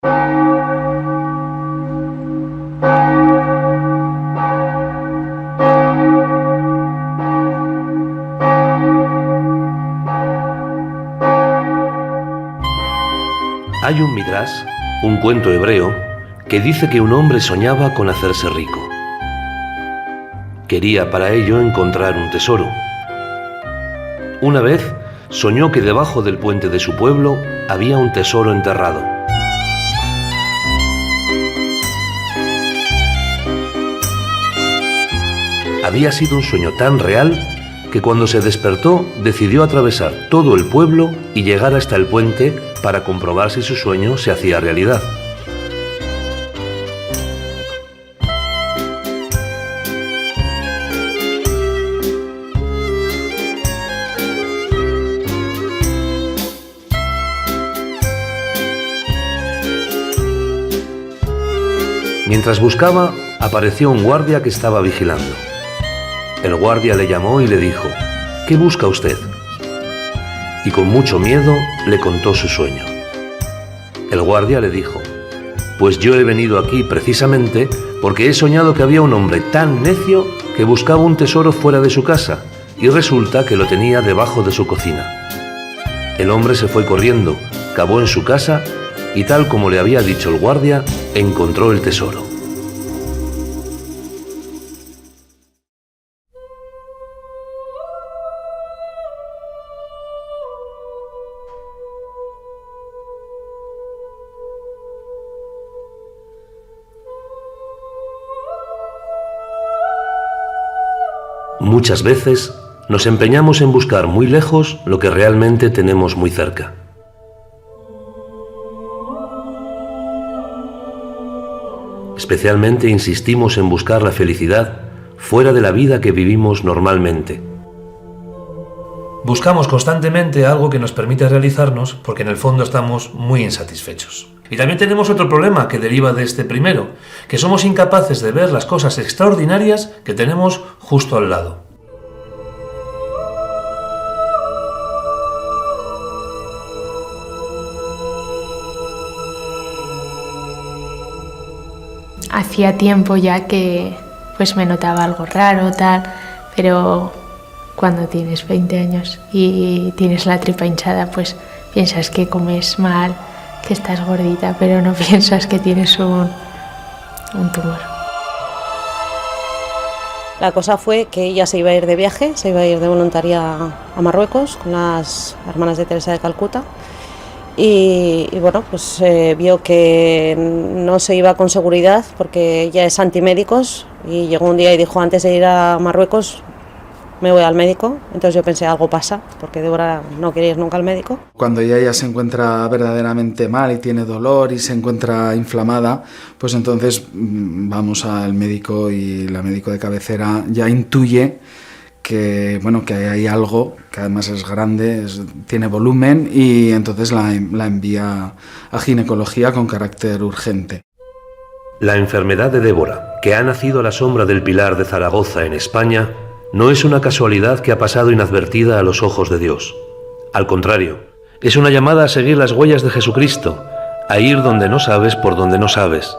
Hay un midrash, un cuento hebreo, que dice que un hombre soñaba con hacerse rico. Quería para ello encontrar un tesoro. Una vez soñó que debajo del puente de su pueblo había un tesoro enterrado. Había sido un sueño tan real que cuando se despertó decidió atravesar todo el pueblo y llegar hasta el puente para comprobar si su sueño se hacía realidad. Mientras buscaba, apareció un guardia que estaba vigilando. El guardia le llamó y le dijo: ¿qué busca usted? Y con mucho miedo le contó su sueño. El guardia le dijo: pues yo he venido aquí precisamente porque he soñado que había un hombre tan necio que buscaba un tesoro fuera de su casa y resulta que lo tenía debajo de su cocina. El hombre se fue corriendo, cavó en su casa y tal como le había dicho el guardia, encontró el tesoro. Muchas veces nos empeñamos en buscar muy lejos lo que realmente tenemos muy cerca. Especialmente insistimos en buscar la felicidad fuera de la vida que vivimos normalmente. Buscamos constantemente algo que nos permite realizarnos porque en el fondo estamos muy insatisfechos. Y también tenemos otro problema que deriva de este primero, que somos incapaces de ver las cosas extraordinarias que tenemos justo al lado. Hacía tiempo ya que pues me notaba algo raro, tal, pero cuando tienes 20 años y tienes la tripa hinchada, pues piensas que comes mal, que estás gordita, pero no piensas que tienes un tumor. La cosa fue que ella se iba a ir de viaje, se iba a ir de voluntaria a Marruecos con las hermanas de Teresa de Calcuta. Y bueno, pues vio que no se iba con seguridad porque ella es antimédicos y llegó un día y dijo: antes de ir a Marruecos me voy al médico. Entonces yo pensé, algo pasa, porque Débora no quería ir nunca al médico. Cuando ella se encuentra verdaderamente mal y tiene dolor y se encuentra inflamada, pues entonces vamos al médico y la médico de cabecera ya intuye que bueno, que hay algo que además es grande, tiene volumen, y entonces la envía a ginecología con carácter urgente. La enfermedad de Débora, que ha nacido a la sombra del Pilar de Zaragoza en España, no es una casualidad que ha pasado inadvertida a los ojos de Dios. Al contrario, es una llamada a seguir las huellas de Jesucristo, a ir donde no sabes por donde no sabes.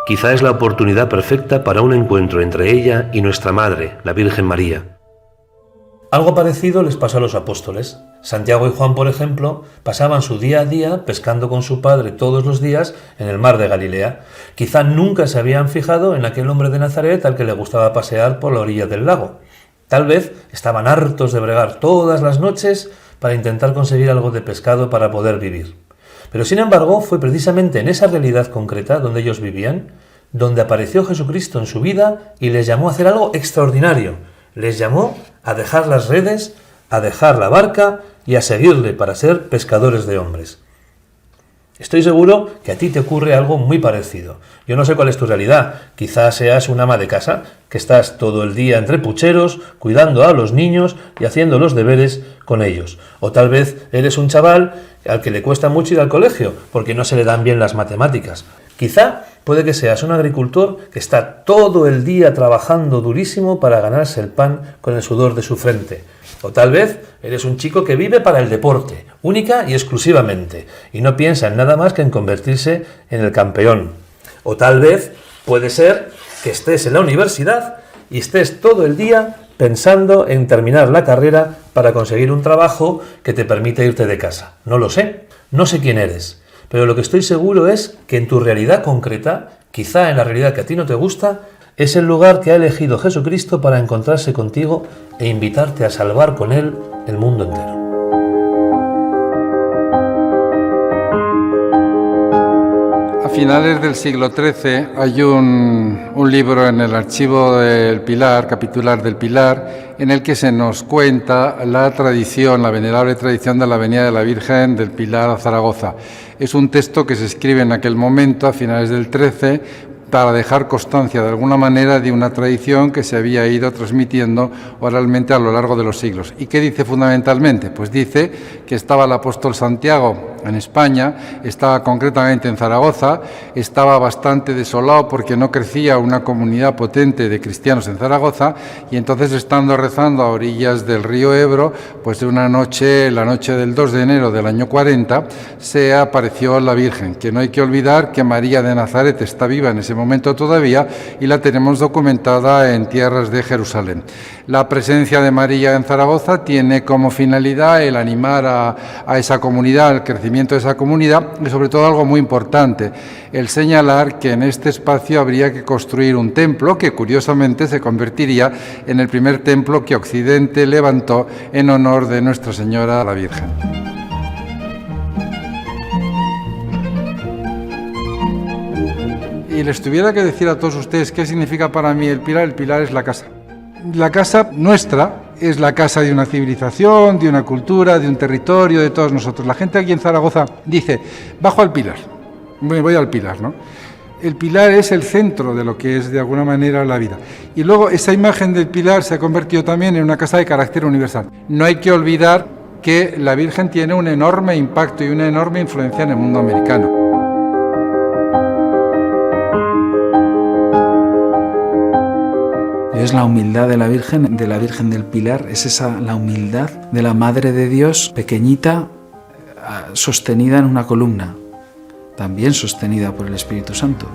Quizá es la oportunidad perfecta para un encuentro entre ella y nuestra Madre, la Virgen María. Algo parecido les pasó a los apóstoles. Santiago y Juan, por ejemplo, pasaban su día a día pescando con su padre todos los días en el mar de Galilea. Quizá nunca se habían fijado en aquel hombre de Nazaret al que le gustaba pasear por la orilla del lago. Tal vez estaban hartos de bregar todas las noches para intentar conseguir algo de pescado para poder vivir. Pero sin embargo, fue precisamente en esa realidad concreta donde ellos vivían, donde apareció Jesucristo en su vida y les llamó a hacer algo extraordinario. Les llamó a dejar las redes, a dejar la barca y a seguirle para ser pescadores de hombres. Estoy seguro que a ti te ocurre algo muy parecido. Yo no sé cuál es tu realidad. Quizás seas una ama de casa, que estás todo el día entre pucheros, cuidando a los niños y haciendo los deberes con ellos. O tal vez eres un chaval al que le cuesta mucho ir al colegio, porque no se le dan bien las matemáticas. Quizá puede que seas un agricultor que está todo el día trabajando durísimo para ganarse el pan con el sudor de su frente. O tal vez eres un chico que vive para el deporte, única y exclusivamente, y no piensa en nada más que en convertirse en el campeón. O tal vez puede ser que estés en la universidad y estés todo el día pensando en terminar la carrera para conseguir un trabajo que te permite irte de casa. No lo sé, no sé quién eres, pero lo que estoy seguro es que en tu realidad concreta, quizá en la realidad que a ti no te gusta, es el lugar que ha elegido Jesucristo para encontrarse contigo e invitarte a salvar con Él el mundo entero. A finales del siglo XIII hay un libro en el archivo del Pilar, capitular del Pilar, en el que se nos cuenta la tradición, la venerable tradición de la venida de la Virgen del Pilar a Zaragoza. Es un texto que se escribe en aquel momento, a finales del XIII, para dejar constancia de alguna manera de una tradición que se había ido transmitiendo oralmente a lo largo de los siglos. ¿Y qué dice fundamentalmente? Pues dice que estaba el apóstol Santiago en España, estaba concretamente en Zaragoza, estaba bastante desolado porque no crecía una comunidad potente de cristianos en Zaragoza, y entonces, estando rezando a orillas del río Ebro, pues de una noche, la noche del 2 de enero del año 40, se apareció la Virgen, que no hay que olvidar que María de Nazaret está viva en ese momento todavía y la tenemos documentada en tierras de Jerusalén. La presencia de María en Zaragoza tiene como finalidad el animar a esa comunidad, el crecimiento de esa comunidad, y sobre todo algo muy importante, el señalar que en este espacio habría que construir un templo que curiosamente se convertiría en el primer templo que Occidente levantó en honor de Nuestra Señora la Virgen. Y les tuviera que decir a todos ustedes qué significa para mí el Pilar es la casa. La casa nuestra es la casa de una civilización, de una cultura, de un territorio, de todos nosotros. La gente aquí en Zaragoza dice, bajo al Pilar, voy al Pilar, ¿no? El Pilar es el centro de lo que es de alguna manera la vida. Y luego esa imagen del Pilar se ha convertido también en una casa de carácter universal. No hay que olvidar que la Virgen tiene un enorme impacto y una enorme influencia en el mundo americano. Es la humildad de la Virgen del Pilar, es esa la humildad de la Madre de Dios, pequeñita, sostenida en una columna, también sostenida por el Espíritu Santo.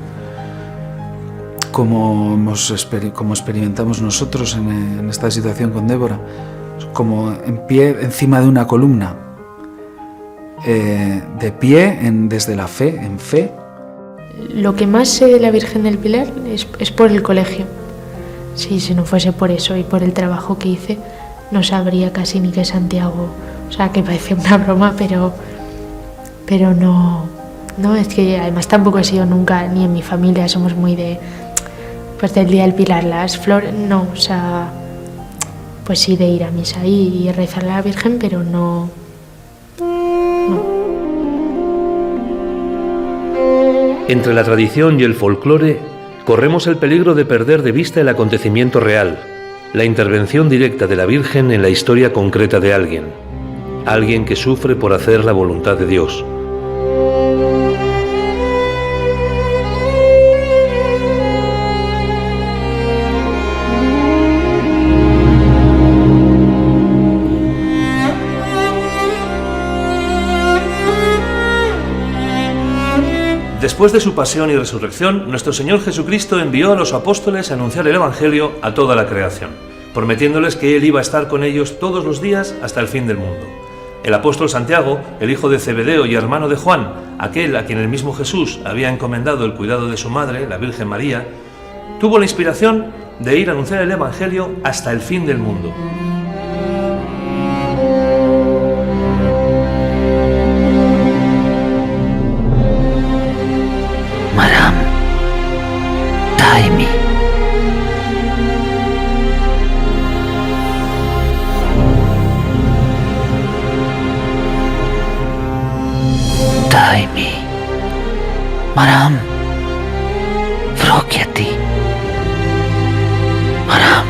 Como experimentamos nosotros en esta situación con Débora, como en pie encima de una columna, de pie desde la fe, en fe. Lo que más sé de la Virgen del Pilar es por el colegio. Sí, si no fuese por eso y por el trabajo que hice, no sabría casi ni que Santiago, o sea, que parece una broma, pero no, es que además tampoco he sido nunca, ni en mi familia somos muy pues del Día del Pilar, las flores, no, o sea, pues sí, de ir a misa y rezar a la Virgen, pero no. Entre la tradición y el folclore, corremos el peligro de perder de vista el acontecimiento real, la intervención directa de la Virgen en la historia concreta de alguien que sufre por hacer la voluntad de Dios. Después de su pasión y resurrección, nuestro Señor Jesucristo envió a los apóstoles a anunciar el Evangelio a toda la creación, prometiéndoles que Él iba a estar con ellos todos los días hasta el fin del mundo. El apóstol Santiago, el hijo de Zebedeo y hermano de Juan, aquel a quien el mismo Jesús había encomendado el cuidado de su madre, la Virgen María, tuvo la inspiración de ir a anunciar el Evangelio hasta el fin del mundo. Maram, Taimi. Taimi. Maram, Vrokyati. Maram.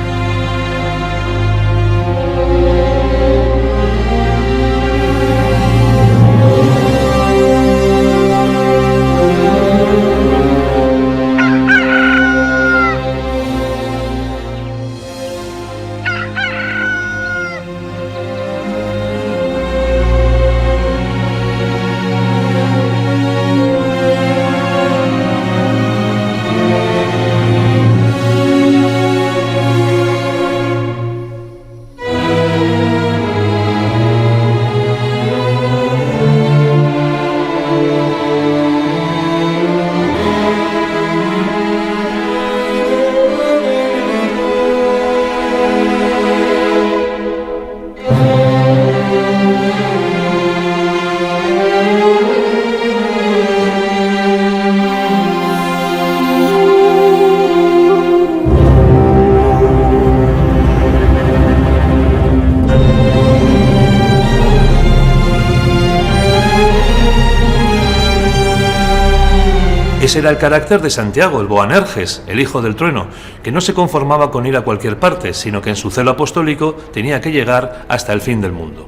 Ese era el carácter de Santiago, el Boanerges, el hijo del trueno, que no se conformaba con ir a cualquier parte, sino que en su celo apostólico tenía que llegar hasta el fin del mundo.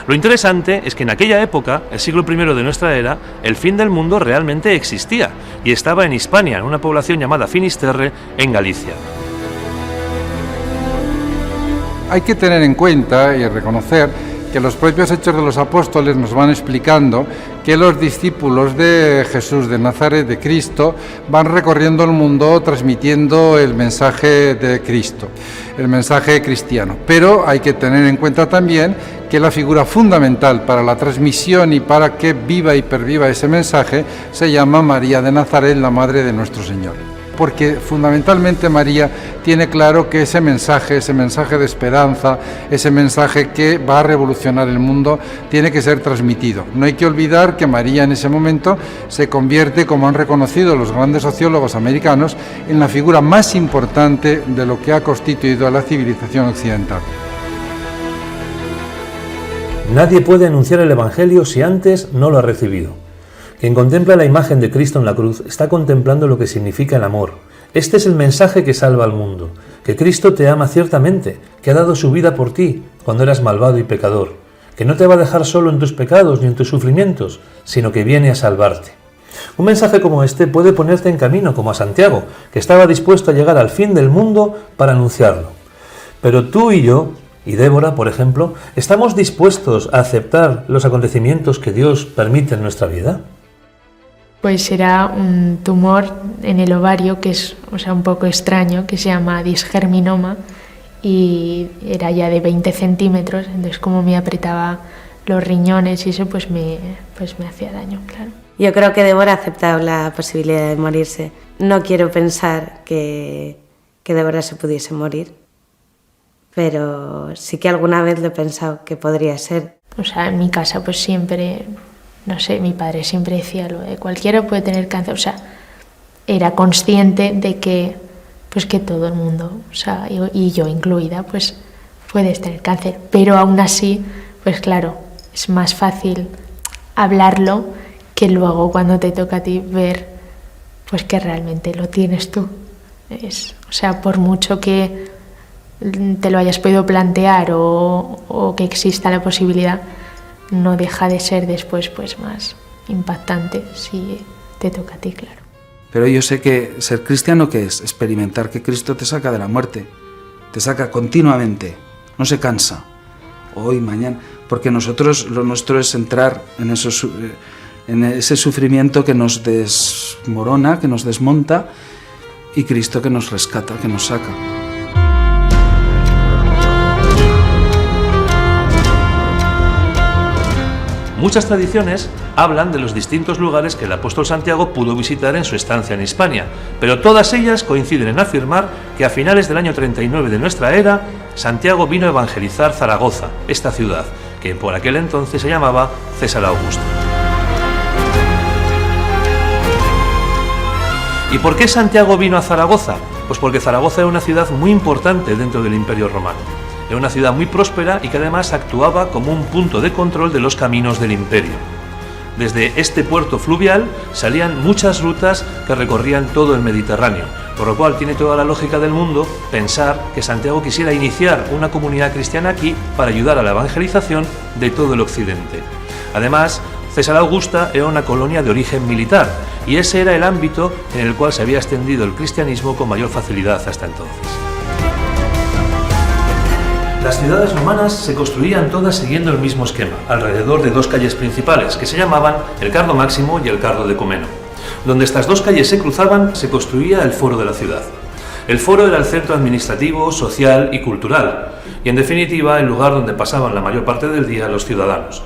Lo interesante es que en aquella época, el siglo I de nuestra era, el fin del mundo realmente existía y estaba en Hispania, en una población llamada Finisterre, en Galicia. Hay que tener en cuenta y reconocer que los propios Hechos de los Apóstoles nos van explicando que los discípulos de Jesús de Nazaret, de Cristo, van recorriendo el mundo transmitiendo el mensaje de Cristo, el mensaje cristiano. Pero hay que tener en cuenta también que la figura fundamental para la transmisión y para que viva y perviva ese mensaje se llama María de Nazaret, la Madre de nuestro Señor. Porque fundamentalmente María tiene claro que ese mensaje de esperanza, ese mensaje que va a revolucionar el mundo, tiene que ser transmitido. No hay que olvidar que María en ese momento se convierte, como han reconocido los grandes sociólogos americanos, en la figura más importante de lo que ha constituido a la civilización occidental. Nadie puede anunciar el Evangelio si antes no lo ha recibido. Quien contempla la imagen de Cristo en la cruz está contemplando lo que significa el amor. Este es el mensaje que salva al mundo, que Cristo te ama ciertamente, que ha dado su vida por ti cuando eras malvado y pecador, que no te va a dejar solo en tus pecados ni en tus sufrimientos, sino que viene a salvarte. Un mensaje como este puede ponerte en camino, como a Santiago, que estaba dispuesto a llegar al fin del mundo para anunciarlo. Pero tú y yo, y Débora, por ejemplo, ¿estamos dispuestos a aceptar los acontecimientos que Dios permite en nuestra vida? Pues era un tumor en el ovario que es, un poco extraño, que se llama disgerminoma y era ya de 20 centímetros, entonces como me apretaba los riñones y eso pues me hacía daño, claro. Yo creo que Débora ha aceptado la posibilidad de morirse. No quiero pensar que Débora se pudiese morir, pero sí que alguna vez lo he pensado que podría ser. En mi casa pues siempre... No sé, mi padre siempre decía lo de cualquiera puede tener cáncer, era consciente de que, pues que todo el mundo, y yo incluida, pues puedes tener cáncer, pero aún así, pues claro, es más fácil hablarlo que luego cuando te toca a ti ver, pues que realmente lo tienes tú. Por mucho que te lo hayas podido plantear o que exista la posibilidad, no deja de ser después pues más impactante si te toca a ti, claro. Pero yo sé que ser cristiano, ¿qué es? Experimentar que Cristo te saca de la muerte, te saca continuamente, no se cansa, hoy, mañana, porque nosotros lo nuestro es entrar en ese sufrimiento que nos desmorona, que nos desmonta, y Cristo que nos rescata, que nos saca. Muchas tradiciones hablan de los distintos lugares que el apóstol Santiago pudo visitar en su estancia en Hispania, pero todas ellas coinciden en afirmar que a finales del año 39 de nuestra era, Santiago vino a evangelizar Zaragoza, esta ciudad, que por aquel entonces se llamaba César Augusto. ¿Y por qué Santiago vino a Zaragoza? Pues porque Zaragoza era una ciudad muy importante dentro del Imperio Romano. Era una ciudad muy próspera y que además actuaba como un punto de control de los caminos del imperio. Desde este puerto fluvial salían muchas rutas que recorrían todo el Mediterráneo, por lo cual tiene toda la lógica del mundo pensar que Santiago quisiera iniciar una comunidad cristiana aquí para ayudar a la evangelización de todo el occidente. Además, César Augusta era una colonia de origen militar y ese era el ámbito en el cual se había extendido el cristianismo con mayor facilidad hasta entonces. Las ciudades romanas se construían todas siguiendo el mismo esquema, alrededor de dos calles principales, que se llamaban el Cardo Máximo y el Cardo Decumeno. Donde estas dos calles se cruzaban, se construía el foro de la ciudad. El foro era el centro administrativo, social y cultural, y en definitiva el lugar donde pasaban la mayor parte del día los ciudadanos.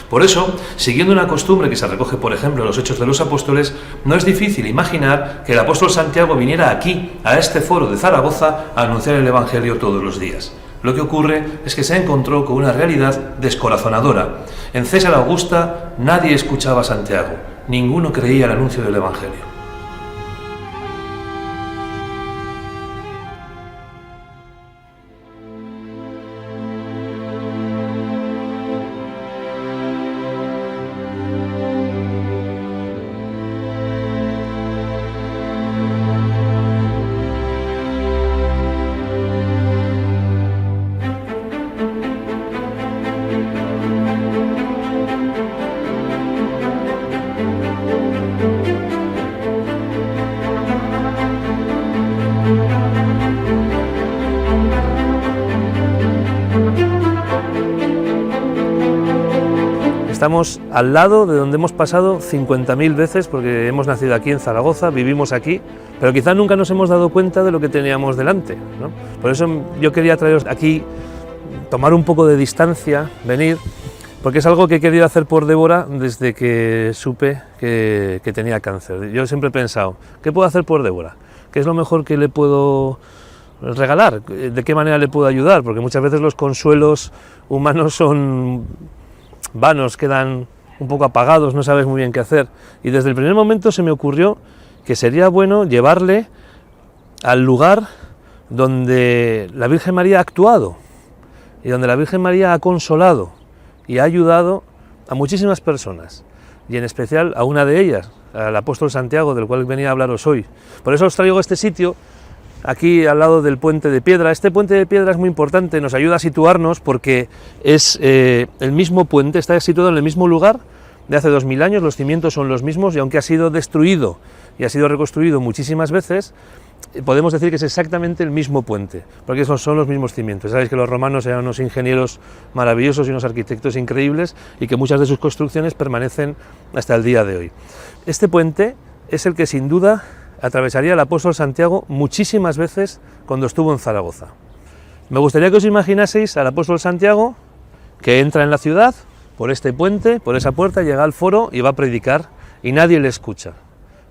Por eso, siguiendo una costumbre que se recoge, por ejemplo, en los Hechos de los Apóstoles, no es difícil imaginar que el apóstol Santiago viniera aquí, a este foro de Zaragoza, a anunciar el Evangelio todos los días. Lo que ocurre es que se encontró con una realidad descorazonadora. En César Augusta nadie escuchaba a Santiago, ninguno creía el anuncio del Evangelio. Estamos al lado de donde hemos pasado 50.000 veces, porque hemos nacido aquí en Zaragoza, vivimos aquí, pero quizá nunca nos hemos dado cuenta de lo que teníamos delante, ¿no? Por eso yo quería traeros aquí, tomar un poco de distancia, venir, porque es algo que he querido hacer por Débora desde que supe que tenía cáncer. Yo siempre he pensado, ¿qué puedo hacer por Débora? ¿Qué es lo mejor que le puedo regalar? ¿De qué manera le puedo ayudar? Porque muchas veces los consuelos humanos son vanos, quedan un poco apagados, no sabes muy bien qué hacer. Y desde el primer momento se me ocurrió que sería bueno llevarle al lugar donde la Virgen María ha actuado y donde la Virgen María ha consolado y ha ayudado a muchísimas personas, y en especial a una de ellas, al apóstol Santiago, del cual venía a hablaros hoy. Por eso os traigo este sitio, aquí al lado del puente de piedra. Este puente de piedra es muy importante, nos ayuda a situarnos porque es el mismo puente, está situado en el mismo lugar de hace 2000 años, los cimientos son los mismos, y aunque ha sido destruido y ha sido reconstruido muchísimas veces, podemos decir que es exactamente el mismo puente, porque esos son los mismos cimientos. Sabéis que los romanos eran unos ingenieros maravillosos y unos arquitectos increíbles, y que muchas de sus construcciones permanecen hasta el día de hoy. Este puente es el que sin duda atravesaría el apóstol Santiago muchísimas veces cuando estuvo en Zaragoza. Me gustaría que os imaginaseis al apóstol Santiago que entra en la ciudad por este puente, por esa puerta, llega al foro y va a predicar, y nadie le escucha.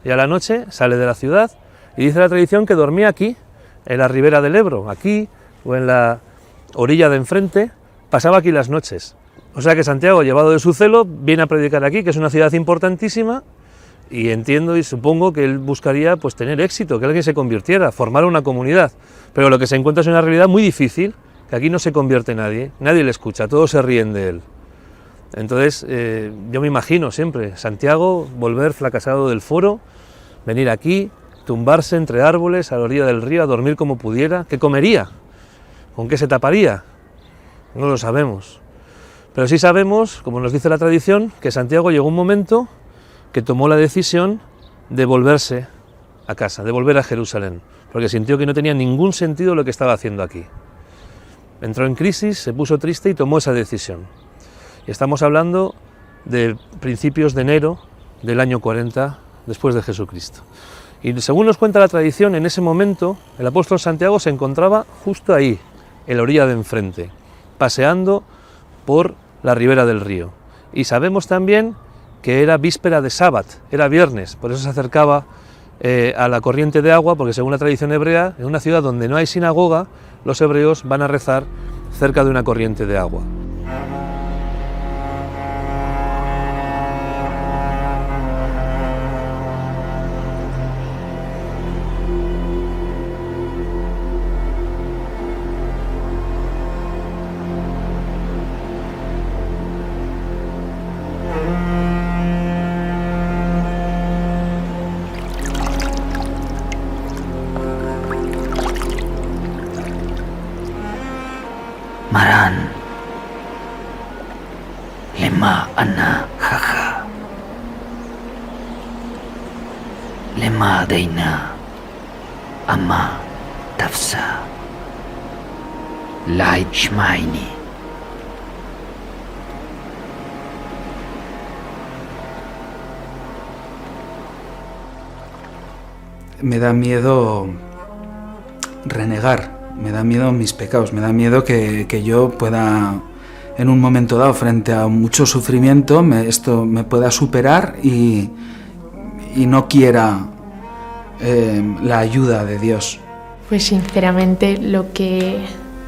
Y a la noche sale de la ciudad, y dice la tradición que dormía aquí, en la ribera del Ebro, aquí o en la orilla de enfrente, pasaba aquí las noches. O sea que Santiago, llevado de su celo, viene a predicar aquí, que es una ciudad importantísima, y entiendo y supongo que él buscaría pues tener éxito, que alguien se convirtiera, formar una comunidad. Pero lo que se encuentra es una realidad muy difícil, que aquí no se convierte nadie, nadie le escucha, todos se ríen de él. Entonces yo me imagino siempre Santiago volver fracasado del foro, venir aquí, tumbarse entre árboles a la orilla del río, a dormir como pudiera. ¿Qué comería? ¿Con qué se taparía? No lo sabemos. Pero sí sabemos, como nos dice la tradición, que Santiago llegó un momento que tomó la decisión de volverse a casa, de volver a Jerusalén, porque sintió que no tenía ningún sentido lo que estaba haciendo aquí. Entró en crisis, se puso triste y tomó esa decisión. Y estamos hablando de principios de enero del año 40 después de Jesucristo. Y según nos cuenta la tradición, en ese momento el apóstol Santiago se encontraba justo ahí, en la orilla de enfrente, paseando por la ribera del río. Y sabemos también que era víspera de sábado, era viernes, por eso se acercaba a la corriente de agua, porque según la tradición hebrea, en una ciudad donde no hay sinagoga, los hebreos van a rezar cerca de una corriente de agua. Maran lema ana haha lema daina ama tafsa laishmaini. Me da miedo renegar, me da miedo mis pecados, me da miedo que yo pueda, en un momento dado, frente a mucho sufrimiento, esto me pueda superar y no quiera la ayuda de Dios. Pues sinceramente lo que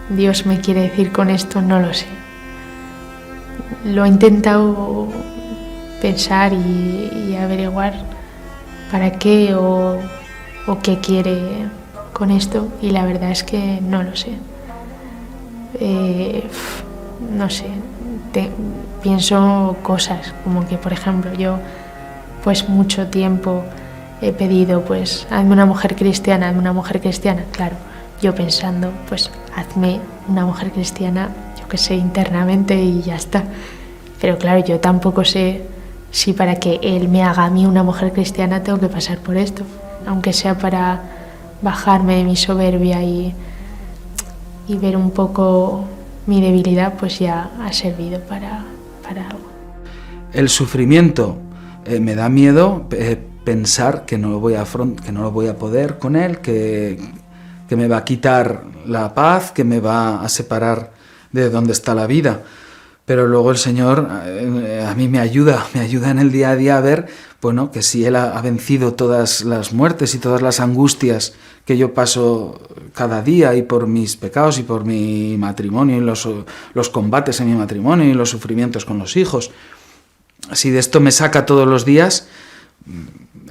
Dios me quiere decir con esto no lo sé. Lo he intentado pensar y averiguar para qué o qué quiere con esto, y la verdad es que no lo sé. No sé, pienso cosas como que, por ejemplo, yo pues mucho tiempo he pedido, pues hazme una mujer cristiana, hazme una mujer cristiana. Claro, yo pensando, pues hazme una mujer cristiana, yo que sé, internamente y ya está. Pero claro, yo tampoco sé si para que Él me haga a mí una mujer cristiana tengo que pasar por esto, aunque sea para bajarme de mi soberbia y ver un poco mi debilidad, pues ya ha servido para algo. el sufrimiento me da miedo pensar que no lo voy a poder con él, que me va a quitar la paz, que me va a separar de donde está la vida. Pero luego el Señor a mí me ayuda en el día a día a ver, bueno, que si Él ha vencido todas las muertes y todas las angustias que yo paso cada día, y por mis pecados y por mi matrimonio y los combates en mi matrimonio y los sufrimientos con los hijos, si de esto me saca todos los días,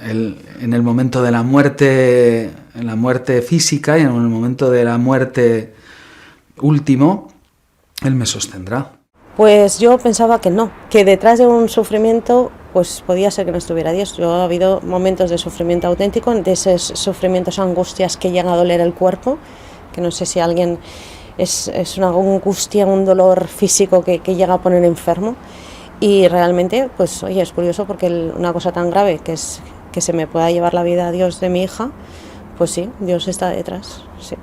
en el momento de la muerte, en la muerte física y en el momento de la muerte último, Él me sostendrá. Pues yo pensaba que no, que detrás de un sufrimiento pues podía ser que no estuviera Dios. Yo ha habido momentos de sufrimiento auténtico, de esos sufrimientos, angustias que llegan a doler el cuerpo, que no sé si alguien es una angustia, un dolor físico que llega a poner enfermo. Y realmente, pues oye, es curioso porque una cosa tan grave que es que se me pueda llevar la vida a Dios de mi hija, pues sí, Dios está detrás, sí.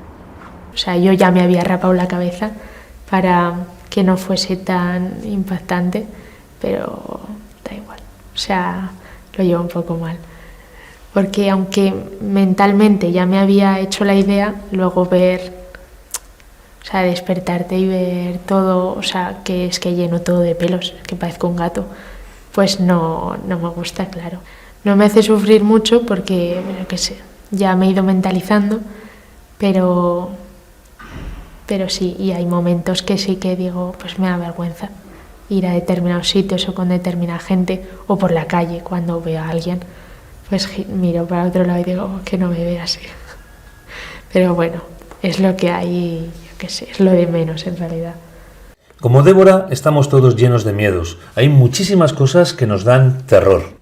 O sea, yo ya me había rapado la cabeza para que no fuese tan impactante, pero da igual. O sea, lo llevo un poco mal. Porque aunque mentalmente ya me había hecho la idea, luego o sea, despertarte y ver todo, o sea, que es que lleno todo de pelos, que parezco un gato, pues no me gusta, claro. No me hace sufrir mucho porque, bueno, qué sé, ya me he ido mentalizando, pero sí, y hay momentos que sí que digo, pues me da vergüenza ir a determinados sitios o con determinada gente, o por la calle cuando veo a alguien, pues miro para otro lado y digo, que no me vea así. Pero bueno, es lo que hay, yo qué sé, es lo de menos en realidad. Como Débora, estamos todos llenos de miedos. Hay muchísimas cosas que nos dan terror.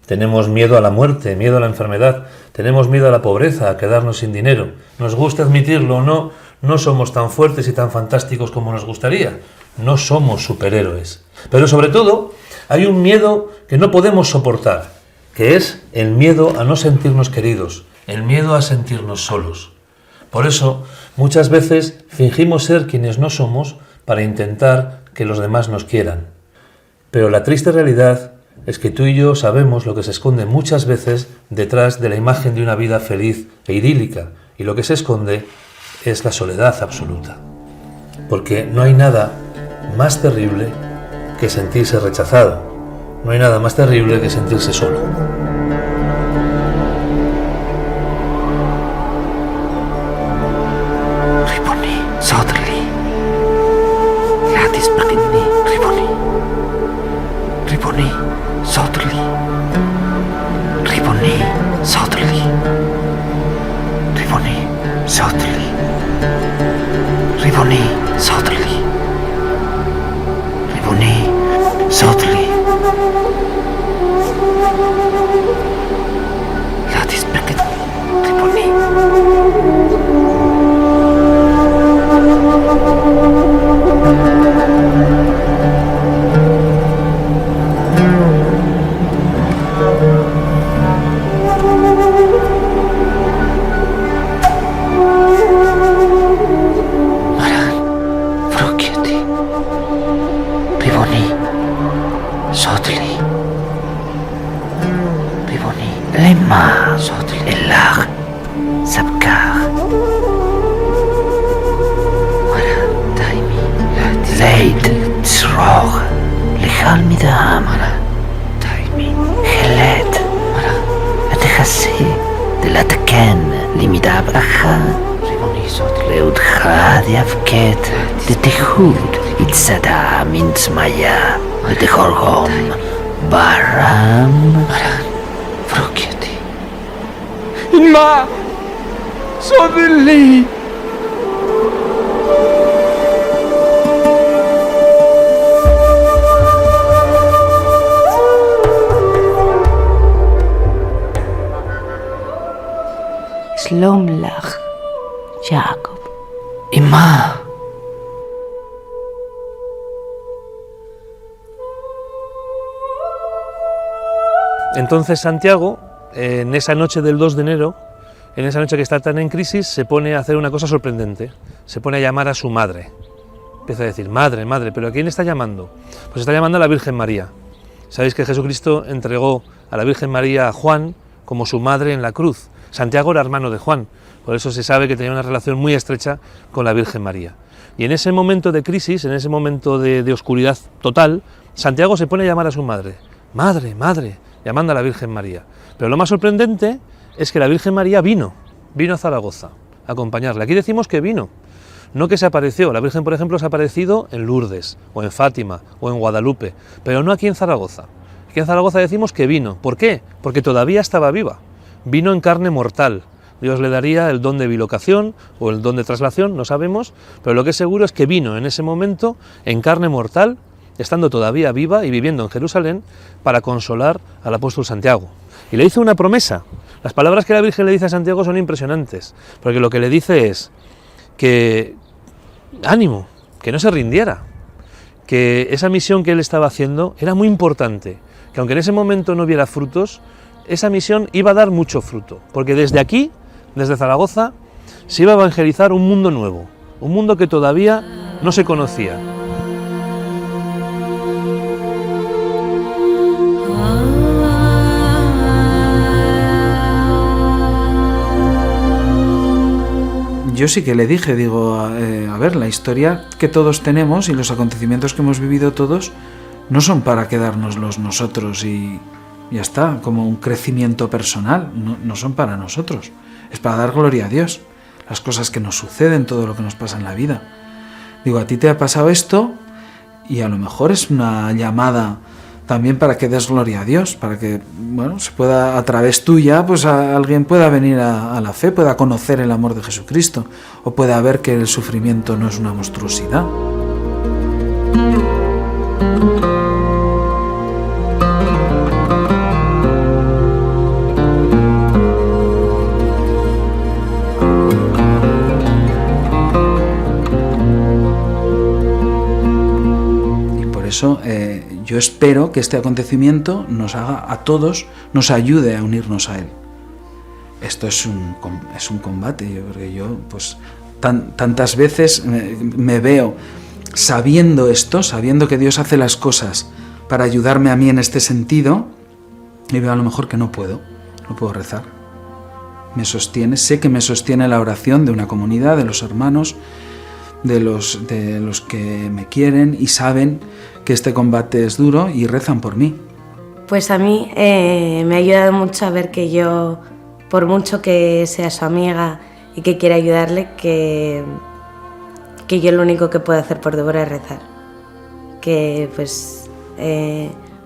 Tenemos miedo a la muerte, miedo a la enfermedad, tenemos miedo a la pobreza, a quedarnos sin dinero. Nos gusta admitirlo o no, no somos tan fuertes y tan fantásticos como nos gustaría. No somos superhéroes. Pero sobre todo, hay un miedo que no podemos soportar, que es el miedo a no sentirnos queridos, el miedo a sentirnos solos. Por eso, muchas veces fingimos ser quienes no somos para intentar que los demás nos quieran. Pero la triste realidad es que tú y yo sabemos lo que se esconde muchas veces detrás de la imagen de una vida feliz e idílica, y lo que se esconde es la soledad absoluta. Porque no hay nada más terrible que sentirse rechazado, no hay nada más terrible que sentirse solo. Riboni, Soderli, Latis Bagini, Riboni, Soderli, Riboni, Soderli, Riboni, Soderli, Riboni, Soderli, Riboni, Soderli, Latis Bagini, Riboni. Lema Elah Sabkar Daimi Zaid Tzror Lichal Midam Daimi Helet Atechasi Delataken Limidab Acha Leudcha Diavket Detihud Itzada Mintzmaya Detechorgom Baram Inma Soderli. Shalom lach, Jacob. Ima. Entonces Santiago, en esa noche del 2 de enero, en esa noche que está tan en crisis, se pone a hacer una cosa sorprendente. Se pone a llamar a su madre. Empieza a decir, madre, madre, ¿pero a quién está llamando? Pues está llamando a la Virgen María. Sabéis que Jesucristo entregó a la Virgen María a Juan como su madre en la cruz. Santiago era hermano de Juan, por eso se sabe que tenía una relación muy estrecha con la Virgen María. Y en ese momento de crisis, en ese momento de oscuridad total, Santiago se pone a llamar a su madre, madre, madre, llamando a la Virgen María. Pero lo más sorprendente es que la Virgen María vino a Zaragoza a acompañarla. Aquí decimos que vino, no que se apareció. La Virgen, por ejemplo, se ha aparecido en Lourdes, o en Fátima, o en Guadalupe, pero no aquí en Zaragoza. Aquí en Zaragoza decimos que vino. ¿Por qué? Porque todavía estaba viva. Vino en carne mortal. Dios le daría el don de bilocación o el don de traslación, no sabemos, pero lo que es seguro es que vino en ese momento en carne mortal, estando todavía viva y viviendo en Jerusalén, para consolar al apóstol Santiago. Y le hizo una promesa. Las palabras que la Virgen le dice a Santiago son impresionantes, porque lo que le dice es que ánimo, que no se rindiera, que esa misión que él estaba haciendo era muy importante, que aunque en ese momento no hubiera frutos, esa misión iba a dar mucho fruto, porque desde aquí, desde Zaragoza, se iba a evangelizar un mundo nuevo, un mundo que todavía no se conocía. Yo sí que le dije, digo, a ver, la historia que todos tenemos y los acontecimientos que hemos vivido todos no son para quedárnoslos nosotros y ya está, como un crecimiento personal, no son para nosotros, es para dar gloria a Dios, las cosas que nos suceden, todo lo que nos pasa en la vida. Digo, a ti te ha pasado esto y a lo mejor es una llamada también para que des gloria a Dios, para que, bueno, se pueda, a través tuya, pues alguien pueda venir a la fe, pueda conocer el amor de Jesucristo, o pueda ver que el sufrimiento no es una monstruosidad. Y por eso yo espero que este acontecimiento nos haga a todos, nos ayude a unirnos a Él. Esto es un combate, porque yo pues tantas veces me veo sabiendo esto, sabiendo que Dios hace las cosas para ayudarme a mí en este sentido, y veo a lo mejor que no puedo rezar. Me sostiene, sé que me sostiene la oración de una comunidad, de los hermanos, de los que me quieren y saben que este combate es duro y rezan por mí. Pues a mí me ha ayudado mucho a ver que yo, por mucho que sea su amiga y que quiera ayudarle, que yo lo único que puedo hacer por Débora es rezar. Que pues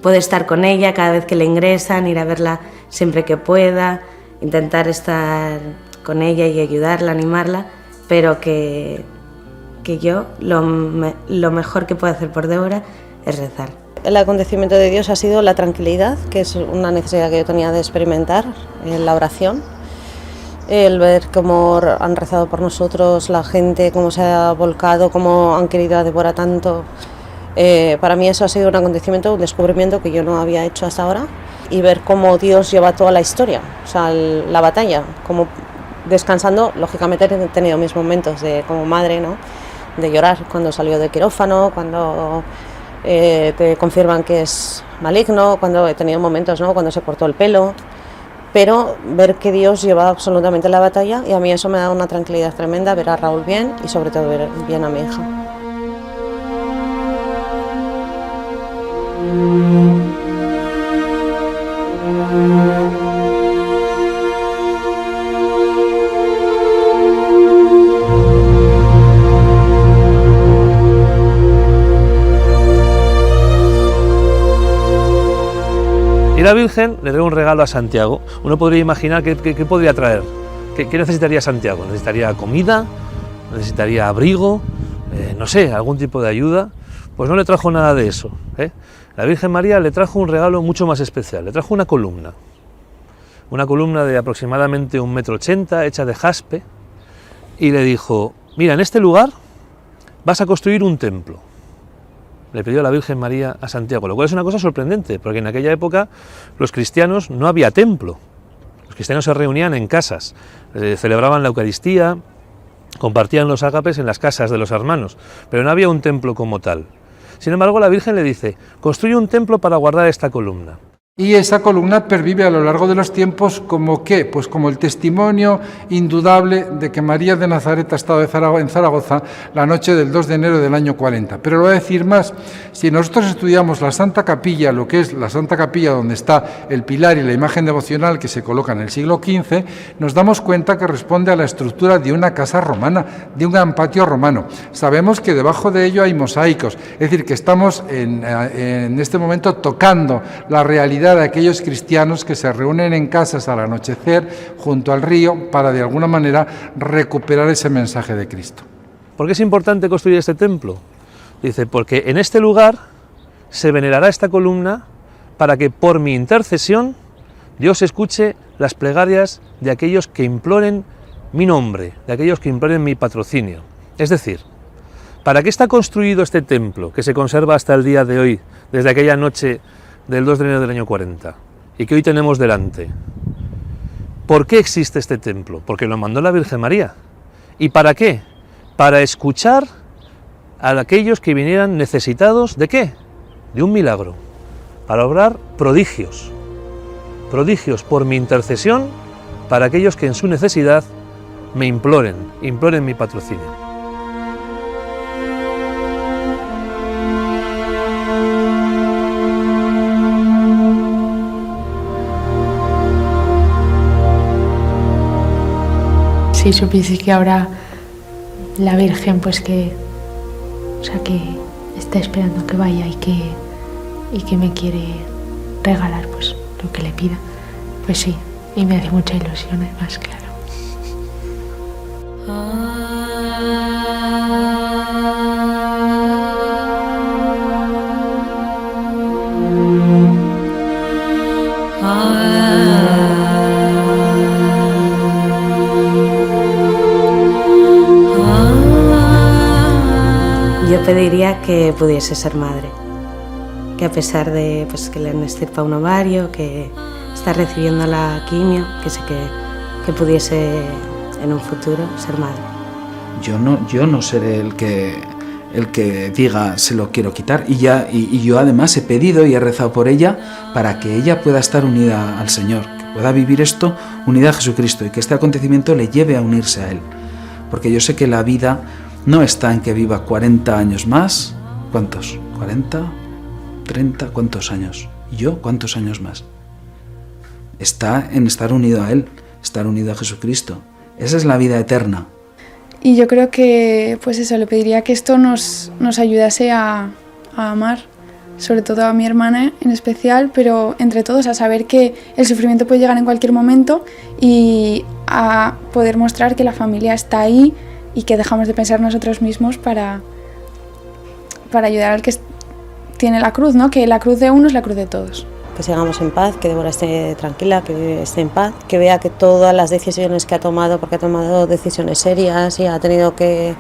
puedo estar con ella cada vez que le ingresan, ir a verla siempre que pueda, intentar estar con ella y ayudarla, animarla, pero que yo lo mejor que puedo hacer por Débora es rezar. El acontecimiento de Dios ha sido la tranquilidad, que es una necesidad que yo tenía de experimentar en la oración. El ver cómo han rezado por nosotros la gente, cómo se ha volcado, cómo han querido a Débora tanto. Para mí eso ha sido un acontecimiento, un descubrimiento que yo no había hecho hasta ahora. Y ver cómo Dios lleva toda la historia, o sea, la batalla, como descansando. Lógicamente he tenido mis momentos como madre, ¿no?, de llorar cuando salió de quirófano, cuando te confirman que es maligno, cuando he tenido momentos, ¿no?, cuando se cortó el pelo, pero ver que Dios lleva absolutamente la batalla, y a mí eso me da una tranquilidad tremenda, ver a Raúl bien y sobre todo ver bien a mi hija. Y la Virgen le trae un regalo a Santiago. Uno podría imaginar qué podría traer. ¿Qué necesitaría Santiago? ¿Necesitaría comida? ¿Necesitaría abrigo? No sé, algún tipo de ayuda. Pues no le trajo nada de eso, ¿eh? La Virgen María le trajo un regalo mucho más especial. Le trajo una columna. Una columna de aproximadamente 1,80 m, hecha de jaspe. Y le dijo, mira, en este lugar vas a construir un templo. Le pidió a la Virgen María a Santiago, lo cual es una cosa sorprendente, porque en aquella época los cristianos no había templo. Los cristianos se reunían en casas, celebraban la Eucaristía, compartían los ágapes en las casas de los hermanos, pero no había un templo como tal. Sin embargo, la Virgen le dice, construye un templo para guardar esta columna. Y esa columna pervive a lo largo de los tiempos como ¿qué? Pues como el testimonio indudable de que María de Nazaret ha estado en Zaragoza la noche del 2 de enero del año 40. Pero lo voy a decir más, si nosotros estudiamos la Santa Capilla, lo que es la Santa Capilla donde está el pilar y la imagen devocional que se coloca en el siglo XV, nos damos cuenta que responde a la estructura de una casa romana, de un gran patio romano. Sabemos que debajo de ello hay mosaicos, es decir, que estamos en este momento tocando la realidad de aquellos cristianos que se reúnen en casas al anochecer junto al río para de alguna manera recuperar ese mensaje de Cristo. ¿Por qué es importante construir este templo? Dice, porque en este lugar se venerará esta columna para que por mi intercesión Dios escuche las plegarias de aquellos que imploren mi nombre, de aquellos que imploren mi patrocinio. Es decir, ¿para qué está construido este templo que se conserva hasta el día de hoy, desde aquella noche del 2 de enero del año 40, y que hoy tenemos delante? ¿Por qué existe este templo? Porque lo mandó la Virgen María. ¿Y para qué? Para escuchar a aquellos que vinieran necesitados ¿de qué? De un milagro, para obrar prodigios, prodigios por mi intercesión, para aquellos que en su necesidad me imploren mi patrocinio. Si supiese que ahora la Virgen, pues que está esperando que vaya y que me quiere regalar pues lo que le pida, pues sí, y me hace mucha ilusión además, claro. Yo pediría que pudiese ser madre, que a pesar de pues, que le han extirpado un ovario, que está recibiendo la quimio, que pudiese en un futuro ser madre. Yo no seré el que diga se lo quiero quitar, y yo además he pedido y he rezado por ella para que ella pueda estar unida al Señor, que pueda vivir esto unida a Jesucristo y que este acontecimiento le lleve a unirse a Él, porque yo sé que la vida no está en que viva 40 años más. ¿Cuántos? ¿40? ¿30? ¿Cuántos años? ¿Y yo? ¿Cuántos años más? Está en estar unido a Él, estar unido a Jesucristo. Esa es la vida eterna. Y yo creo que, pues eso, le pediría que esto nos ayudase a amar, sobre todo a mi hermana en especial, pero entre todos a saber que el sufrimiento puede llegar en cualquier momento y a poder mostrar que la familia está ahí y que dejamos de pensar nosotros mismos para ayudar al que tiene la cruz, ¿no? Que la cruz de uno es la cruz de todos. Que sigamos en paz, que Débora esté tranquila, que esté en paz, que vea que todas las decisiones que ha tomado, porque ha tomado decisiones serias y ha tenido que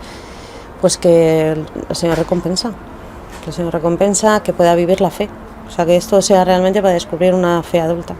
el Señor recompensa, que pueda vivir la fe, o sea, que esto sea realmente para descubrir una fe adulta.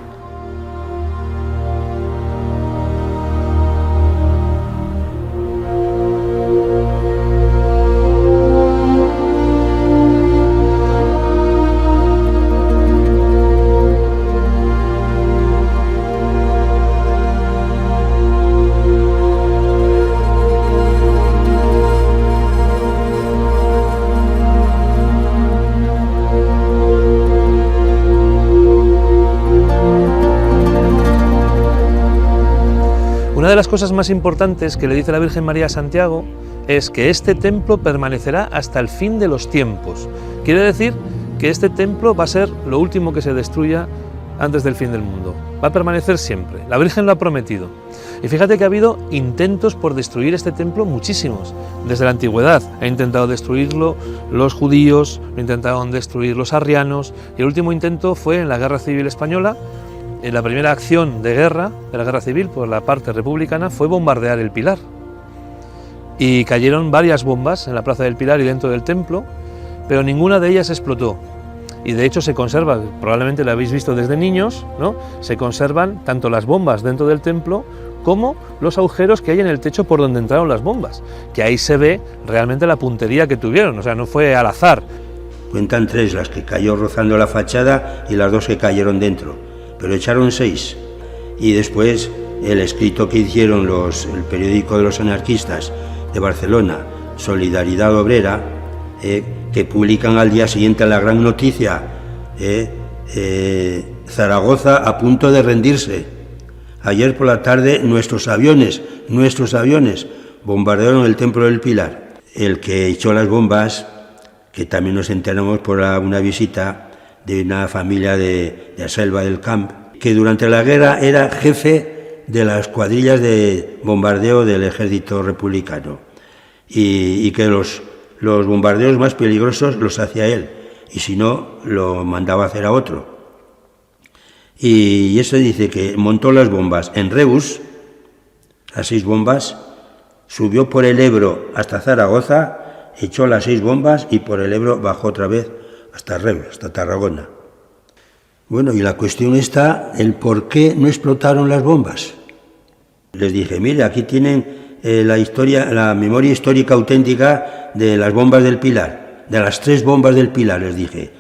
Una de las cosas más importantes que le dice la Virgen María a Santiago es que este templo permanecerá hasta el fin de los tiempos. Quiere decir que este templo va a ser lo último que se destruya antes del fin del mundo. Va a permanecer siempre. La Virgen lo ha prometido. Y fíjate que ha habido intentos por destruir este templo muchísimos. Desde la antigüedad ha intentado destruirlo los judíos, lo intentaron destruir los arrianos, y el último intento fue en la Guerra Civil Española. En la primera acción de guerra, de la Guerra Civil, por la parte republicana, fue bombardear el Pilar. Y cayeron varias bombas en la Plaza del Pilar y dentro del templo, pero ninguna de ellas explotó. Y de hecho se conserva, probablemente lo habéis visto desde niños, ¿no? Se conservan tanto las bombas dentro del templo como los agujeros que hay en el techo por donde entraron las bombas, que ahí se ve realmente la puntería que tuvieron, o sea, no fue al azar. Cuentan 3 las que cayó rozando la fachada y las 2 que cayeron dentro, pero echaron 6. Y después el escrito que hicieron el periódico de los anarquistas de Barcelona, Solidaridad Obrera, que publican al día siguiente la gran noticia, Zaragoza a punto de rendirse. Ayer por la tarde nuestros aviones bombardearon el Templo del Pilar. El que echó las bombas, que también nos enteramos por una visita de una familia de Selva del Camp, que durante la guerra era jefe de las cuadrillas de bombardeo del ejército republicano y que los bombardeos más peligrosos los hacía él, y si no, lo mandaba a hacer a otro. Y eso dice que montó las bombas en Reus, las 6 bombas, subió por el Ebro hasta Zaragoza, echó las 6 bombas y por el Ebro bajó otra vez hasta Reus, hasta Tarragona. Bueno, y la cuestión está el por qué no explotaron las bombas. Les dije, mire, aquí tienen la memoria histórica auténtica de las bombas del Pilar, de las 3 bombas del Pilar, les dije,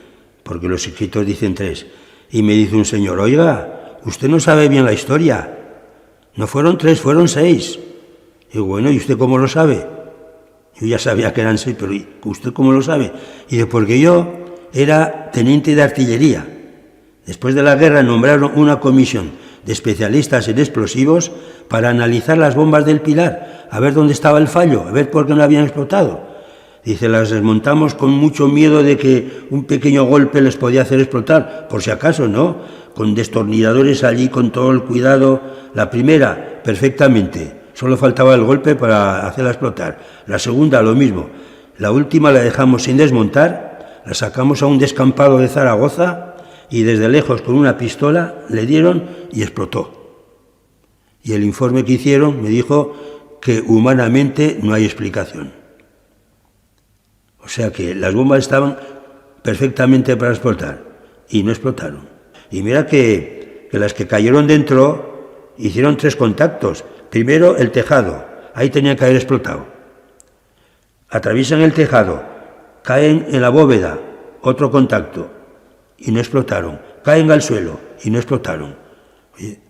porque los escritos dicen 3. Y me dice un señor, oiga, usted no sabe bien la historia, no fueron 3, fueron 6. Y digo, bueno, ¿y usted cómo lo sabe? Yo ya sabía que eran 6, pero ¿usted cómo lo sabe? Y dice, porque yo era teniente de artillería. Después de la guerra nombraron una comisión de especialistas en explosivos para analizar las bombas del Pilar, a ver dónde estaba el fallo, a ver por qué no habían explotado. Dice, las desmontamos con mucho miedo de que un pequeño golpe les podía hacer explotar, por si acaso, ¿no? Con destornilladores allí, con todo el cuidado. La primera, perfectamente, solo faltaba el golpe para hacerla explotar. La segunda, lo mismo. La última la dejamos sin desmontar, la sacamos a un descampado de Zaragoza y desde lejos con una pistola le dieron y explotó. Y el informe que hicieron me dijo que humanamente no hay explicación. O sea que las bombas estaban perfectamente para explotar y no explotaron. Y mira que las que cayeron dentro hicieron 3 contactos. Primero el tejado, ahí tenía que haber explotado. Atraviesan el tejado, caen en la bóveda, otro contacto, y no explotaron. Caen al suelo y no explotaron. Oye,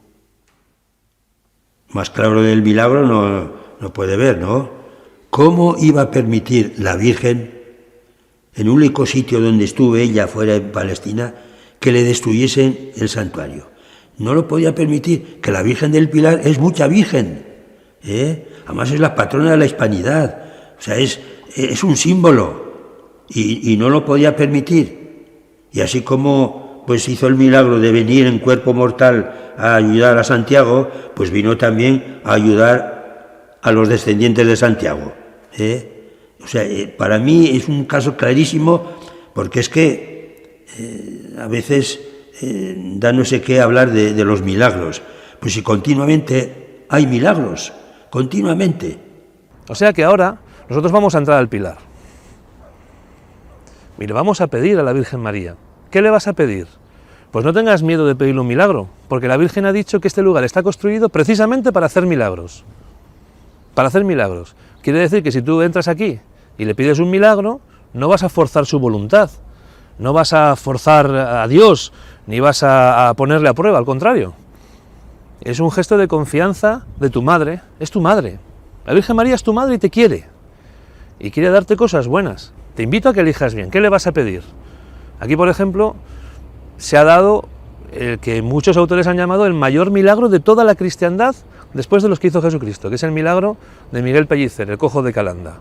más claro del milagro no puede ver, ¿no? ¿Cómo iba a permitir la Virgen, en un único sitio donde estuve ella, fuera en Palestina, que le destruyesen el santuario? No lo podía permitir, que la Virgen del Pilar es mucha Virgen, además es la patrona de la hispanidad, o sea, es un símbolo, y no lo podía permitir. Y así como pues hizo el milagro de venir en cuerpo mortal a ayudar a Santiago, pues vino también a ayudar a los descendientes de Santiago, O sea, para mí es un caso clarísimo, porque es que a veces da no sé qué hablar de los milagros. Pues si continuamente hay milagros, continuamente. O sea que ahora nosotros vamos a entrar al Pilar. Y le vamos a pedir a la Virgen María. ¿Qué le vas a pedir? Pues no tengas miedo de pedirle un milagro, porque la Virgen ha dicho que este lugar está construido precisamente para hacer milagros. Para hacer milagros. Quiere decir que si tú entras aquí y le pides un milagro, no vas a forzar su voluntad, no vas a forzar a Dios, ni vas a ponerle a prueba, al contrario. Es un gesto de confianza de tu madre, es tu madre. La Virgen María es tu madre y te quiere. Y quiere darte cosas buenas. Te invito a que elijas bien. ¿Qué le vas a pedir? Aquí, por ejemplo, se ha dado el que muchos autores han llamado el mayor milagro de toda la cristiandad después de los que hizo Jesucristo, que es el milagro de Miguel Pellicer, el cojo de Calanda.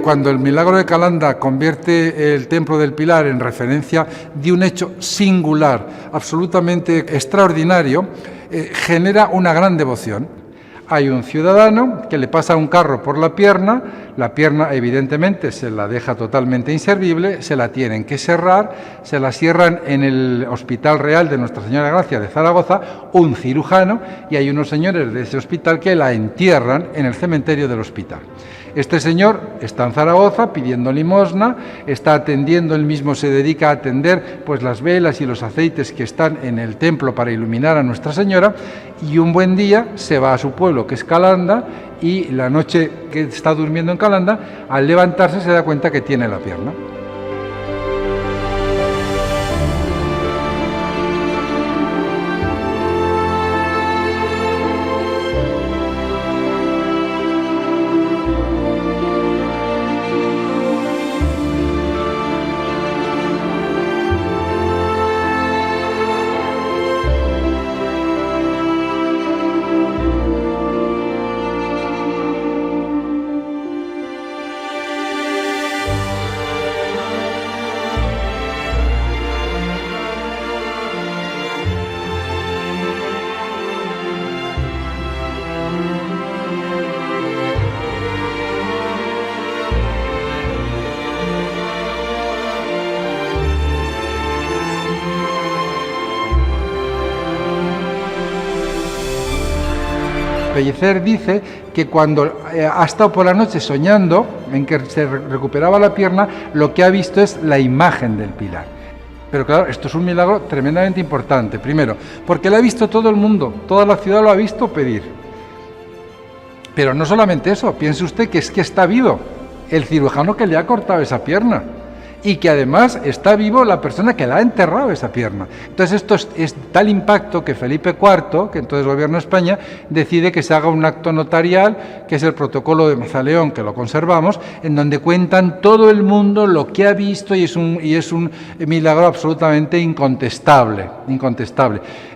Cuando el milagro de Calanda convierte el Templo del Pilar en referencia de un hecho singular, absolutamente extraordinario, genera una gran devoción. Hay un ciudadano que le pasa un carro por la pierna evidentemente se la deja totalmente inservible, se la tienen que cerrar, se la cierran en el Hospital Real de Nuestra Señora Gracia de Zaragoza, un cirujano, y hay unos señores de ese hospital que la entierran en el cementerio del hospital. Este señor está en Zaragoza pidiendo limosna, está atendiendo, él mismo se dedica a atender pues las velas y los aceites que están en el templo para iluminar a Nuestra Señora, y un buen día se va a su pueblo, que es Calanda, y la noche que está durmiendo en Calanda, al levantarse se da cuenta que tiene la pierna. Pellicer dice que cuando ha estado por la noche soñando en que se recuperaba la pierna, lo que ha visto es la imagen del pilar. Pero claro, esto es un milagro tremendamente importante. Primero, porque lo ha visto todo el mundo, toda la ciudad lo ha visto pedir. Pero no solamente eso, piense usted que es que está vivo el cirujano que le ha cortado esa pierna. Y que además está vivo la persona que le ha enterrado esa pierna. Entonces esto es tal impacto que Felipe IV, que entonces gobierna España, decide que se haga un acto notarial, que es el protocolo de Mazaleón, que lo conservamos, en donde cuentan todo el mundo lo que ha visto y es un milagro absolutamente incontestable.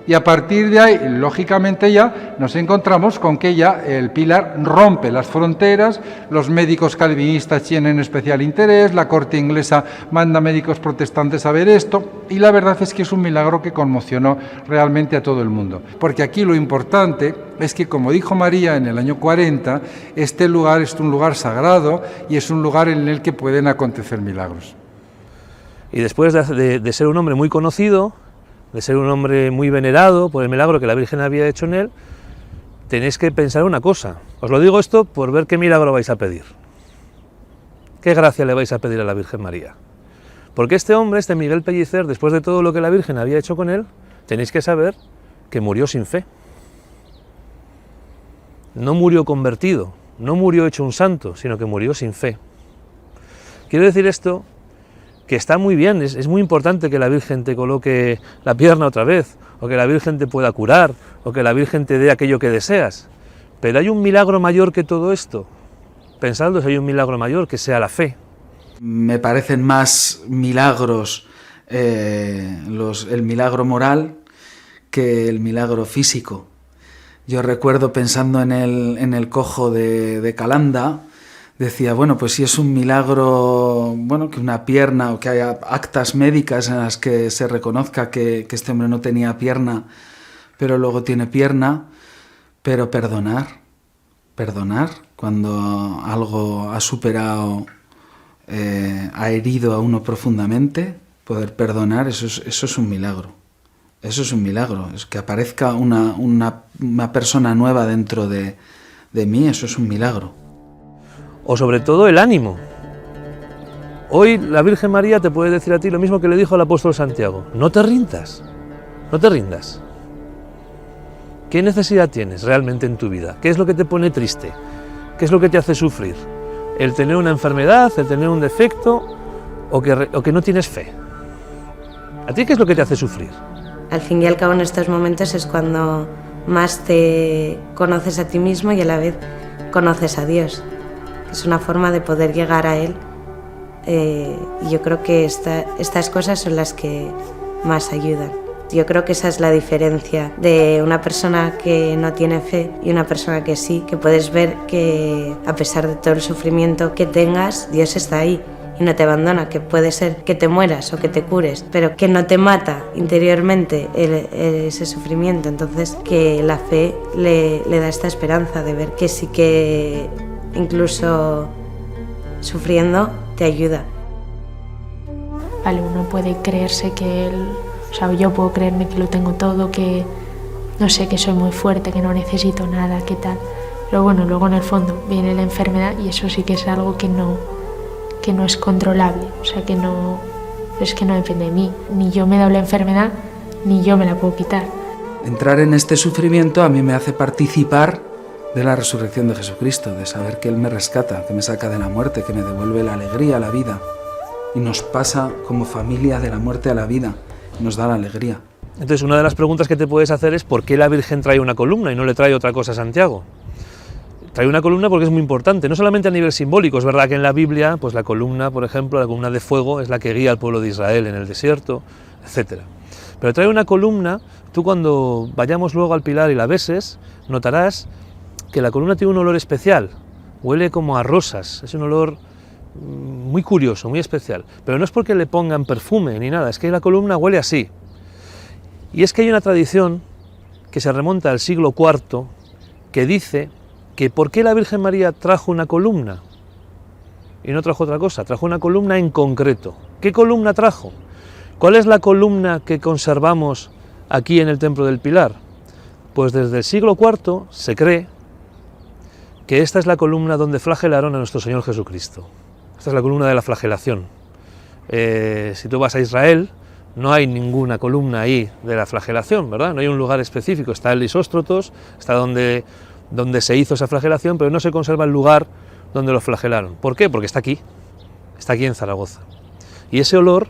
Y a partir de ahí, lógicamente ya nos encontramos con que ya el pilar rompe las fronteras, los médicos calvinistas tienen especial interés, la corte inglesa manda médicos protestantes a ver esto, y la verdad es que es un milagro que conmocionó realmente a todo el mundo. Porque aquí lo importante es que, como dijo María en el año 40, este lugar es un lugar sagrado y es un lugar en el que pueden acontecer milagros. Y después de ser un hombre muy conocido, de ser un hombre muy venerado por el milagro que la Virgen había hecho en él, tenéis que pensar una cosa. Os lo digo esto por ver qué milagro vais a pedir. ¿Qué gracia le vais a pedir a la Virgen María? Porque este hombre, este Miguel Pellicer, después de todo lo que la Virgen había hecho con él, tenéis que saber que murió sin fe. No murió convertido, no murió hecho un santo, sino que murió sin fe. Quiero decir esto, que está muy bien, es muy importante que la Virgen te coloque la pierna otra vez, o que la Virgen te pueda curar, o que la Virgen te dé aquello que deseas. Pero hay un milagro mayor que todo esto. Pensadlo, si hay un milagro mayor, que sea la fe. Me parecen más milagros el milagro moral que el milagro físico. Yo recuerdo, pensando en el cojo de Calanda, decía, bueno, pues si es un milagro, bueno, que una pierna, o que haya actas médicas en las que se reconozca que este hombre no tenía pierna, pero luego tiene pierna, pero perdonar cuando algo ha superado, ha herido a uno profundamente, poder perdonar, eso es un milagro. Eso es un milagro, es que aparezca una persona nueva dentro de mí, eso es un milagro. O sobre todo el ánimo. Hoy la Virgen María te puede decir a ti lo mismo que le dijo al apóstol Santiago: no te rindas, no te rindas. ¿Qué necesidad tienes realmente en tu vida? ¿Qué es lo que te pone triste? ¿Qué es lo que te hace sufrir? ¿El tener una enfermedad, el tener un defecto, o que no tienes fe? ¿A ti qué es lo que te hace sufrir? Al fin y al cabo, en estos momentos es cuando más te conoces a ti mismo y a la vez conoces a Dios. Es una forma de poder llegar a Él, y yo creo que estas cosas son las que más ayudan. Yo creo que esa es la diferencia de una persona que no tiene fe y una persona que sí, que puedes ver que a pesar de todo el sufrimiento que tengas, Dios está ahí y no te abandona, que puede ser que te mueras o que te cures, pero que no te mata interiormente ese sufrimiento. Entonces, que la fe le da esta esperanza de ver que sí, que incluso sufriendo te ayuda. Vale, uno puede creerse que o sea, yo puedo creerme que lo tengo todo, que no sé, que soy muy fuerte, que no necesito nada, que tal. Pero bueno, luego en el fondo viene la enfermedad y eso sí que es algo que no es controlable. O sea, que no depende de mí. Ni yo me he dado la enfermedad, ni yo me la puedo quitar. entrar en este sufrimiento a mí me hace participar de la resurrección de Jesucristo, de saber que Él me rescata, que me saca de la muerte, que me devuelve la alegría a la vida. Y nos pasa como familia de la muerte a la vida, nos da la alegría. Entonces, una de las preguntas que te puedes hacer es ¿por qué la Virgen trae una columna y no le trae otra cosa a Santiago? Trae una columna porque es muy importante, no solamente a nivel simbólico. Es verdad que en la Biblia, pues la columna, por ejemplo, la columna de fuego es la que guía al pueblo de Israel en el desierto, etc. Pero trae una columna, tú cuando vayamos luego al Pilar y la beses, notarás que la columna tiene un olor especial, huele como a rosas, es un olor muy curioso, muy especial, pero no es porque le pongan perfume ni nada, es que la columna huele así. Y es que hay una tradición que se remonta al siglo IV que dice que ¿por qué la Virgen María trajo una columna? Y no trajo otra cosa, trajo una columna en concreto. ¿Qué columna trajo? ¿Cuál es la columna que conservamos aquí en el Templo del Pilar? Pues desde el siglo IV se cree que esta es la columna donde flagelaron a nuestro Señor Jesucristo. Esta es la columna de la flagelación. Si tú vas a Israel, no hay ninguna columna ahí de la flagelación, ¿verdad? No hay un lugar específico. Está el Lisóstrotos, está donde se hizo esa flagelación, pero no se conserva el lugar donde lo flagelaron. ¿Por qué? Porque está aquí en Zaragoza. Y ese olor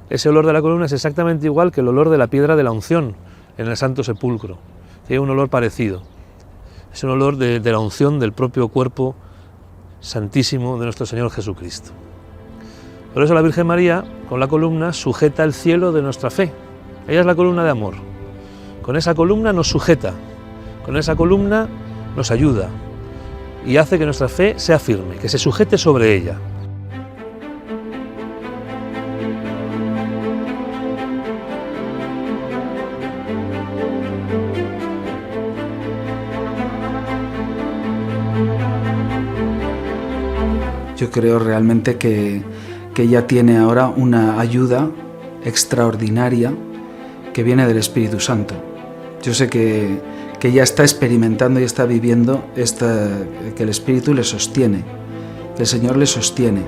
de la columna es exactamente igual que el olor de la piedra de la unción en el Santo Sepulcro. Tiene un olor parecido. Es un olor de la unción del propio cuerpo santísimo de nuestro Señor Jesucristo. Por eso la Virgen María, con la columna, sujeta el cielo de nuestra fe. Ella es la columna de amor. Con esa columna nos sujeta, con esa columna nos ayuda y hace que nuestra fe sea firme, que se sujete sobre ella. Yo creo realmente que ella tiene ahora una ayuda extraordinaria que viene del Espíritu Santo. Yo sé que ella está experimentando y está viviendo que el Espíritu le sostiene, que el Señor le sostiene.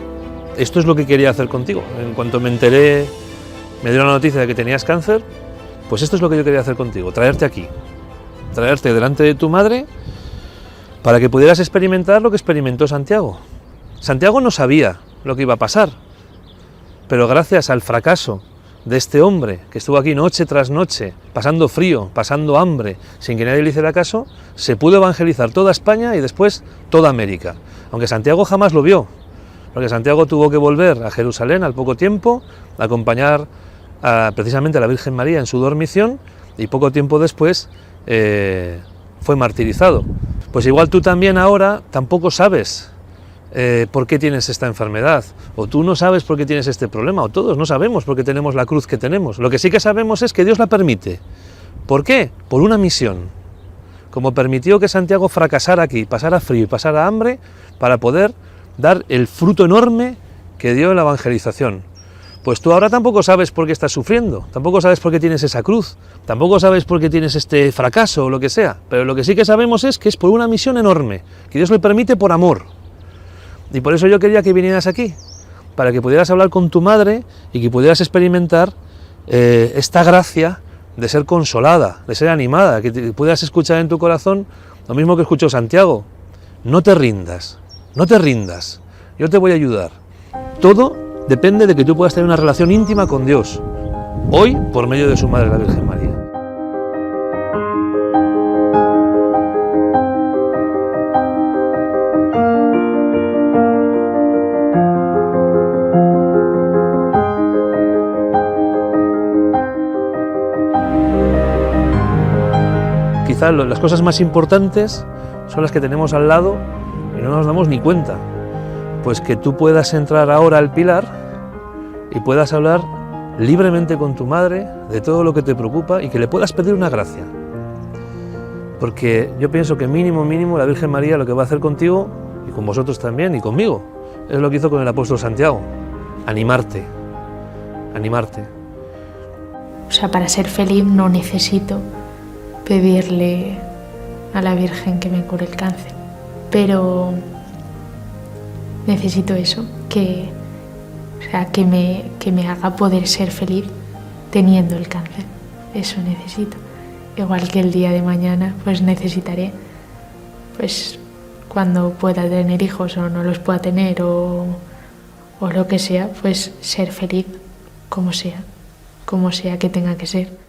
Esto es lo que quería hacer contigo. En cuanto me enteré, me dio la noticia de que tenías cáncer, pues esto es lo que yo quería hacer contigo, traerte aquí, traerte delante de tu madre para que pudieras experimentar lo que experimentó Santiago. Santiago no sabía lo que iba a pasar, pero gracias al fracaso de este hombre que estuvo aquí noche tras noche, pasando frío, pasando hambre, sin que nadie le hiciera caso, se pudo evangelizar toda España y después toda América. Aunque Santiago jamás lo vio, porque Santiago tuvo que volver a Jerusalén al poco tiempo, a acompañar precisamente a la Virgen María en su dormición, y poco tiempo después fue martirizado. Pues igual tú también ahora tampoco sabes por qué tienes esta enfermedad, o tú no sabes por qué tienes este problema, o todos no sabemos por qué tenemos la cruz que tenemos. Lo que sí que sabemos es que Dios la permite. ¿Por qué? Por una misión. Como permitió que Santiago fracasara aquí, pasara frío y pasara hambre, para poder dar el fruto enorme que dio la evangelización. Pues tú ahora tampoco sabes por qué estás sufriendo, tampoco sabes por qué tienes esa cruz, tampoco sabes por qué tienes este fracaso o lo que sea, pero lo que sí que sabemos es que es por una misión enorme, que Dios le permite por amor. Y por eso yo quería que vinieras aquí, para que pudieras hablar con tu madre y que pudieras experimentar esta gracia de ser consolada, de ser animada, que pudieras escuchar en tu corazón lo mismo que escuchó Santiago. No te rindas, no te rindas, yo te voy a ayudar. Todo depende de que tú puedas tener una relación íntima con Dios, hoy por medio de su madre, la Virgen María. Quizás las cosas más importantes son las que tenemos al lado y no nos damos ni cuenta. Pues que tú puedas entrar ahora al Pilar y puedas hablar libremente con tu madre de todo lo que te preocupa y que le puedas pedir una gracia. Porque yo pienso que mínimo la Virgen María lo que va a hacer contigo, y con vosotros también, y conmigo, es lo que hizo con el apóstol Santiago: animarte, animarte. O sea, para ser feliz no necesito pedirle a la Virgen que me cure el cáncer, pero necesito eso, que me haga poder ser feliz teniendo el cáncer. Eso necesito. igual que el día de mañana, pues necesitaré, pues cuando pueda tener hijos o no los pueda tener o lo que sea, pues ser feliz como sea que tenga que ser.